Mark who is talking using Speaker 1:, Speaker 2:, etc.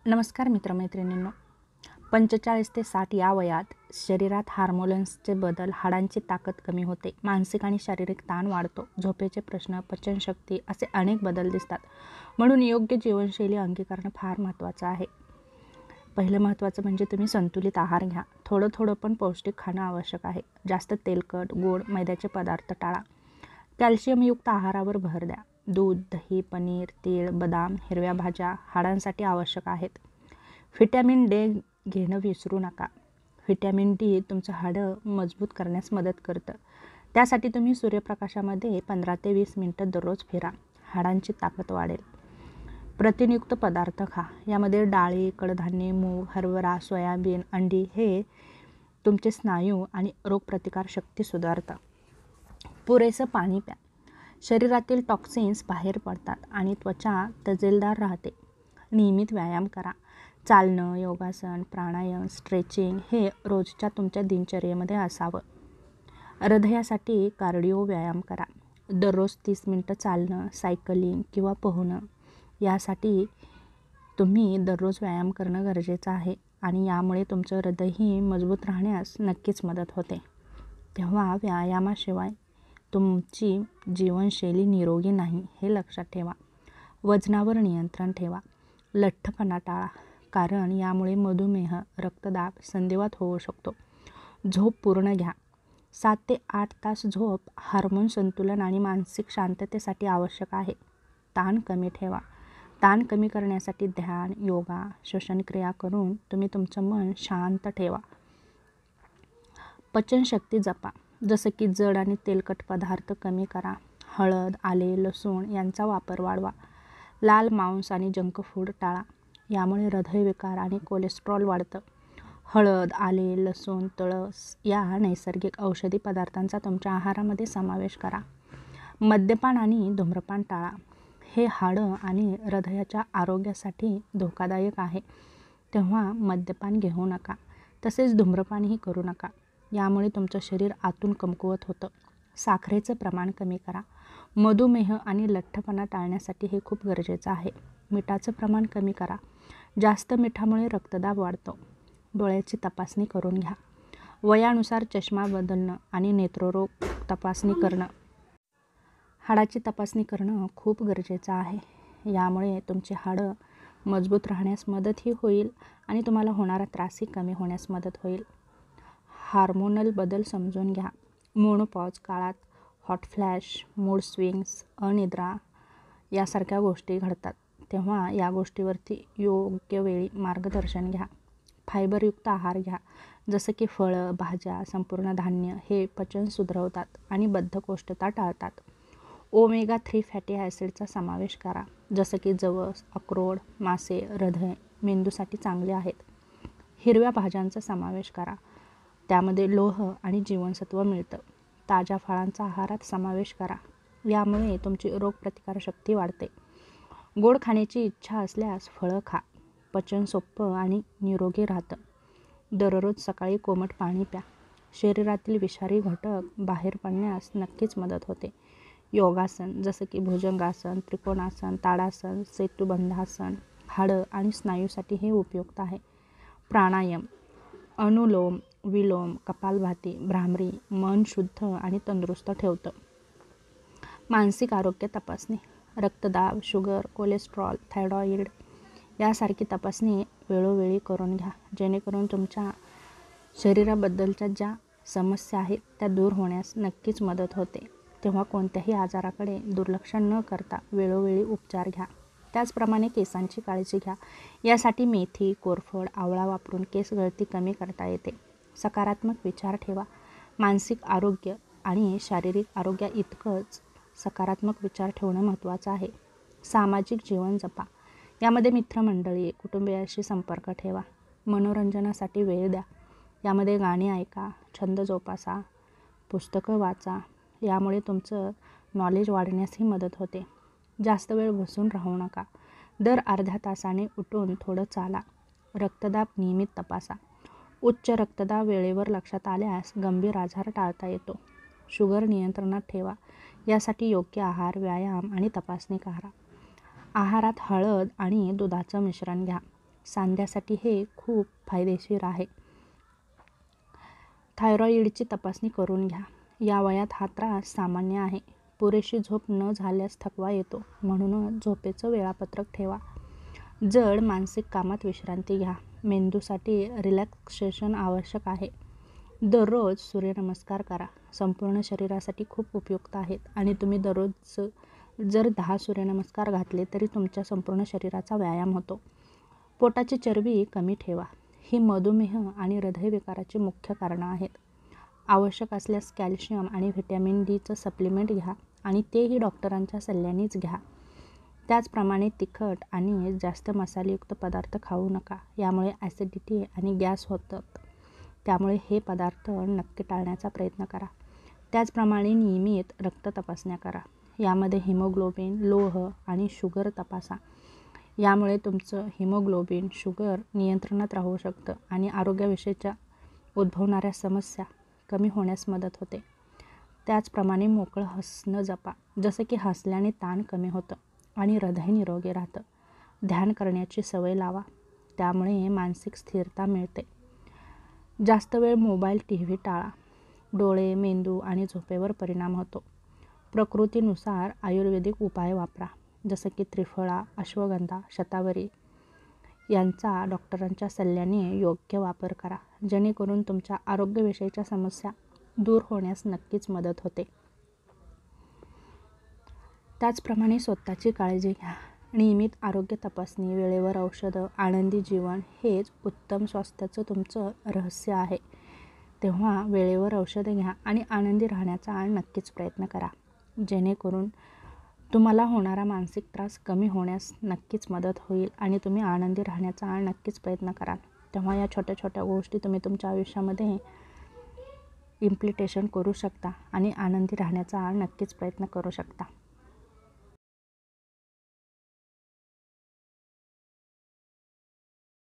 Speaker 1: नमस्कार मित्रमैत्रिणींनो. 45 ते 60 या वयात शरीरात हार्मोन्सचे बदल, हाडांची ताकद कमी होते, मानसिक आणि शारीरिक ताण वाढतो, झोपेचे प्रश्न, पचनशक्ती असे अनेक बदल दिसतात. म्हणून योग्य जीवनशैली अंगीकारणं फार महत्त्वाचं आहे. पहिलं महत्त्वाचं म्हणजे तुम्ही संतुलित आहार घ्या. थोडं पण पौष्टिक खाणं आवश्यक आहे. जास्त तेलकट, गोड, मैद्याचे पदार्थ टाळा. कॅल्शियमयुक्त आहारावर भर द्या. दूध, दही, पनीर, तीळ, बदाम, हिरव्या भाज्या हाडांसाठी आवश्यक आहेत. व्हिटॅमिन डी घेणं विसरू नका. व्हिटॅमिन डी तुमचं हाडं मजबूत करण्यास मदत करतं. त्यासाठी तुम्ही सूर्यप्रकाशामध्ये 15 ते 20 मिनिटं दररोज फिरा. हाडांची ताकद वाढेल. प्रथिनयुक्त पदार्थ खा. यामध्ये डाळी, कडधान्ये, मूग, हरभरा, सोयाबीन, अंडी हे तुमचे स्नायू आणि रोगप्रतिकारशक्ती सुधारतात. पुरेसं पाणी प्या. शरीरातील टॉक्सिन्स बाहेर पडतात आणि त्वचा तजेलदार राहते. नियमित व्यायाम करा. चालणं, योगासन, प्राणायाम, स्ट्रेचिंग हे रोजच्या तुमच्या दिनचर्येमध्ये असावं. हृदयासाठी कार्डिओ व्यायाम करा. दररोज 30 मिनिटं चालणं, सायकलिंग किंवा पोहणं यासाठी तुम्ही दररोज व्यायाम करणं गरजेचं आहे आणि यामुळे तुमचं हृदयही मजबूत राहण्यास नक्कीच मदत होते. तेव्हा व्यायामाशिवाय तुमची जीवनशैली निरोगी नाही हे लक्षात ठेवा. वजनावर नियंत्रण ठेवा. लठ्ठपणा टाळा, कारण यामुळे मधुमेह, रक्तदाब, संधिवात होऊ शकतो. झोप पूर्ण घ्या. 7 ते 8 तास झोप हार्मोन संतुलन आणि मानसिक शांततेसाठी आवश्यक आहे. ताण कमी ठेवा. ताण कमी करण्यासाठी ध्यान, योगा, श्वसनक्रिया करून तुम्ही तुमचं मन शांत ठेवा. पचनशक्ती जपा. जसं की जड आणि तेलकट पदार्थ कमी करा. हळद, आले, लसूण यांचा वापर वाढवा. लाल मांस आणि जंक फूड टाळा. यामुळे हृदयविकार आणि कोलेस्ट्रॉल वाढतं. हळद, आले, लसूण, तुळस या नैसर्गिक औषधी पदार्थांचा तुमच्या आहारामध्ये समावेश करा. मद्यपान आणि धूम्रपान टाळा. हे हाडं आणि हृदयाच्या आरोग्यासाठी धोकादायक आहे. तेव्हा मद्यपान घेऊ नका. तसेच धूम्रपानही करू नका. यामुळे तुमचं शरीर आतून कमकुवत होतं. साखरेचं प्रमाण कमी करा. मधुमेह आणि लठ्ठपणा टाळण्यासाठी हे खूप गरजेचं आहे. मिठाचं प्रमाण कमी करा. जास्त मिठामुळे रक्तदाब वाढतो. डोळ्याची तपासणी करून घ्या. वयानुसार चष्मा बदलणं आणि नेत्ररोग तपासणी करणं, हाडाची तपासणी करणं खूप गरजेचं आहे. यामुळे तुमची हाडं मजबूत राहण्यास मदतही होईल आणि तुम्हाला होणारा त्रासही कमी होण्यास मदत होईल. हार्मोनल बदल समजून घ्या. मोनोपॉज काळात हॉट फ्लॅश, मूड स्विंग्स, अनिद्रा यासारख्या गोष्टी घडतात. तेव्हा या गोष्टीवरती योग्य वेळी मार्गदर्शन घ्या. फायबरयुक्त आहार घ्या. जसं की फळं, भाज्या, संपूर्ण धान्य हे पचन सुधारवतात आणि बद्धकोष्ठता टाळतात. ओमेगा 3 फॅटी ॲसिडचा समावेश करा. जसं की जवस, अक्रोड, मासे, हृदय, मेंदूसाठी चांगले आहेत. हिरव्या भाज्यांचा समावेश करा. त्यामध्ये लोह आणि जीवनसत्व मिळतं. ताज्या फळांचा आहारात समावेश करा. यामुळे तुमची रोगप्रतिकारशक्ती वाढते. गोड खाण्याची इच्छा असल्यास फळं खा. पचन सोपं आणि निरोगी राहतं. दररोज सकाळी कोमट पाणी प्या. शरीरातील विषारी घटक बाहेर पडण्यास नक्कीच मदत होते. योगासन जसं की भुजंगासन, त्रिकोणासन, ताडासन, सेतुबंधासन हाडं आणि स्नायूसाठी हे उपयुक्त आहे. प्राणायाम, अनुलोम विलोम, कपालभाती, भ्रामरी मन शुद्ध आणि तंदुरुस्त ठेवतं. मानसिक आरोग्य तपासणी. रक्तदाब, शुगर, कोलेस्ट्रॉल, थायरॉईड यासारखी तपासणी वेळोवेळी करून घ्या, जेणेकरून तुमच्या शरीराबद्दलच्या ज्या समस्या आहेत त्या दूर होण्यास नक्कीच मदत होते. तेव्हा कोणत्याही आजाराकडे दुर्लक्ष न करता वेळोवेळी उपचार घ्या. त्याचप्रमाणे केसांची काळजी घ्या. यासाठी मेथी, कोरफड, आवळा वापरून केस गळती कमी करता येते. सकारात्मक विचार ठेवा. मानसिक आरोग्य आणि शारीरिक आरोग्या इतकंच सकारात्मक विचार ठेवणं महत्त्वाचं आहे. सामाजिक जीवन जपा. यामध्ये मित्रमंडळी, कुटुंबियाशी संपर्क ठेवा. मनोरंजनासाठी वेळ द्या. यामध्ये गाणी ऐका, छंद जोपासा, पुस्तकं वाचा. यामुळे तुमचं नॉलेज वाढण्यासही मदत होते. जास्त वेळ बसून राहू नका. दर अर्ध्या तासाने उठून थोडं चाला. रक्तदाब नियमित तपासा. उच्च रक्तदाब वेळेवर लक्षात आल्यास गंभीर आजार टाळता येतो. शुगर नियंत्रणात ठेवा. यासाठी योग्य आहार, व्यायाम आणि तपासणी करा. आहारात हळद आणि दुधाचं मिश्रण घ्या. सांध्यासाठी हे खूप फायदेशीर आहे. थायरॉईडची तपासणी करून घ्या. या वयात हा त्रास सामान्य आहे. पुरेशी झोप न झाल्यास थकवा येतो, म्हणूनच झोपेचं वेळापत्रक ठेवा. जड मानसिक कामात विश्रांती घ्या. मेंदूसाठी रिलॅक्सेशन आवश्यक आहे. दररोज सूर्यनमस्कार करा. संपूर्ण शरीरासाठी खूप उपयुक्त आहेत आणि तुम्ही दररोज जर 10 सूर्यनमस्कार घातले तरी तुमच्या संपूर्ण शरीराचा व्यायाम होतो. पोटाची चरबी कमी ठेवा. ही मधुमेह आणि हृदयविकाराची मुख्य कारणं आहेत. आवश्यक असल्यास कॅल्शियम आणि व्हिटॅमिन डीचं सप्लिमेंट घ्या आणि तेही डॉक्टरांच्या सल्ल्यानेच घ्या. त्याचप्रमाणे तिखट आणि जास्त मसालेयुक्त पदार्थ खाऊ नका. यामुळे ॲसिडिटी आणि गॅस होतात. त्यामुळे हे पदार्थ नक्की टाळण्याचा प्रयत्न करा. त्याचप्रमाणे नियमित रक्त तपासण्या करा. यामध्ये हिमोग्लोबिन, लोह आणि शुगर तपासा. यामुळे तुमचं हिमोग्लोबिन, शुगर नियंत्रणात राहू शकतं आणि आरोग्याविषयीच्या उद्भवणाऱ्या समस्या कमी होण्यास मदत होते. त्याचप्रमाणे मोकळं हसणं जपा. जसं की हसल्याने ताण कमी होतं आणि हृदय निरोगी राहतं. ध्यान करण्याची सवय लावा. त्यामुळे मानसिक स्थिरता मिळते. जास्त वेळ मोबाईल, TV टाळा. डोळे, मेंदू आणि झोपेवर परिणाम होतो. प्रकृतीनुसार आयुर्वेदिक उपाय वापरा. जसं की त्रिफळा, अश्वगंधा, शतावरी यांचा डॉक्टरांच्या सल्ल्याने योग्य वापर करा. जेणेकरून तुमच्या आरोग्यविषयीच्या समस्या दूर होण्यास नक्कीच मदत होते. त्याचप्रमाणे स्वतःची काळजी घ्या. नियमित आरोग्य तपासणी, वेळेवर औषधं, आनंदी जीवन हेच उत्तम स्वास्थ्याचं तुमचं रहस्य आहे. तेव्हा वेळेवर औषधं घ्या आणि आनंदी राहण्याचा नक्कीच प्रयत्न करा. जेणेकरून तुम्हाला होणारा मानसिक त्रास कमी होण्यास नक्कीच मदत होईल आणि तुम्ही आनंदी राहण्याचा नक्कीच प्रयत्न कराल. तेव्हा या छोट्या छोट्या गोष्टी तुम्ही तुमच्या आयुष्यामध्ये इम्प्लिमेंटेशन करू शकता आणि आनंदी राहण्याचा नक्कीच प्रयत्न करू शकता.